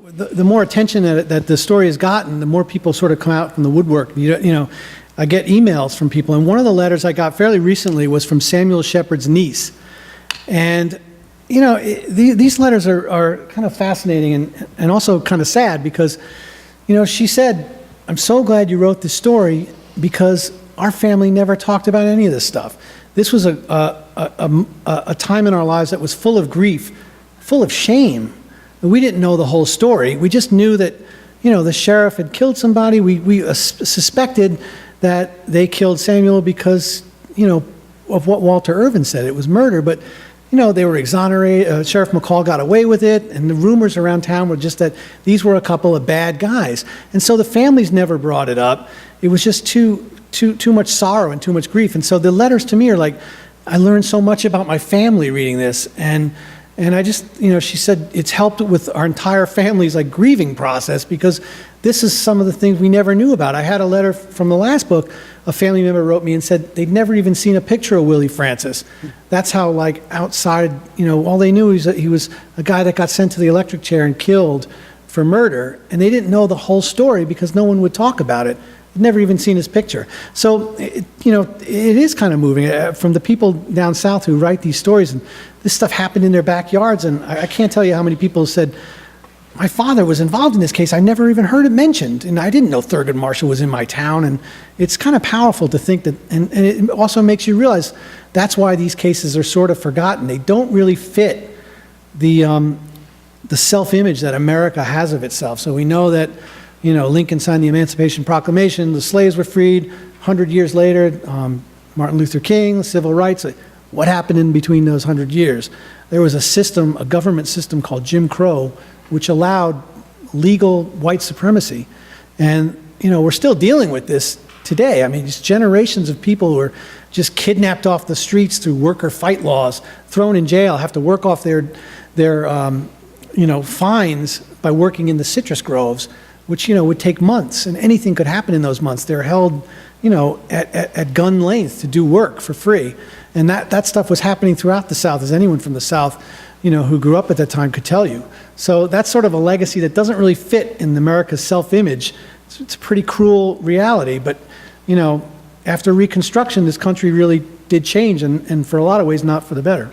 The more attention that the story has gotten, the more people sort of come out from the woodwork. You know, I get emails from people, and one of the letters I got fairly recently was from Samuel Shepard's niece. And, you know, these letters are kind of fascinating and also kind of sad because, you know, she said, "I'm so glad you wrote this story because our family never talked about any of this stuff. This was a time in our lives that was full of grief, full of shame. We didn't know the whole story. We just knew that, you know, the sheriff had killed somebody. We suspected that they killed Samuel because, you know, of what Walter Irvin said. It was murder, but, you know, they were exonerated. Sheriff McCall got away with it, and the rumors around town were just that these were a couple of bad guys. And so the families never brought it up. It was just too much sorrow and too much grief. And so the letters to me are like, I learned so much about my family reading this, and I just, you know, she said it's helped with our entire family's like grieving process because this is some of the things we never knew about. I had a letter from the last book. A family member wrote me and said they'd never even seen a picture of Willie Francis. That's how like outside, you know, all they knew is that he was a guy that got sent to the electric chair and killed for murder. And they didn't know the whole story because no one would talk about it. They'd never even seen his picture. So, you know, it is kind of moving from the people down south who write these stories. And this stuff happened in their backyards. And I can't tell you how many people said, my father was involved in this case. I never even heard it mentioned. And I didn't know Thurgood Marshall was in my town. And it's kind of powerful to think that, and it also makes you realize that's why these cases are sort of forgotten. They don't really fit the self-image that America has of itself. So we know that, you know, Lincoln signed the Emancipation Proclamation, the slaves were freed. 100 years later, Martin Luther King, civil rights. What happened in between those 100 years? There was a system, a government system called Jim Crow, which allowed legal white supremacy. And, you know, we're still dealing with this today. I mean, it's generations of people who are just kidnapped off the streets through worker fight laws, thrown in jail, have to work off their you know, fines by working in the citrus groves, which, you know, would take months, and anything could happen in those months. They're held, you know, at gun length to do work for free. And that stuff was happening throughout the South, as anyone from the South, you know, who grew up at that time could tell you. So that's sort of a legacy that doesn't really fit in America's self-image. It's a pretty cruel reality, but, you know, after Reconstruction, this country really did change, and for a lot of ways, not for the better.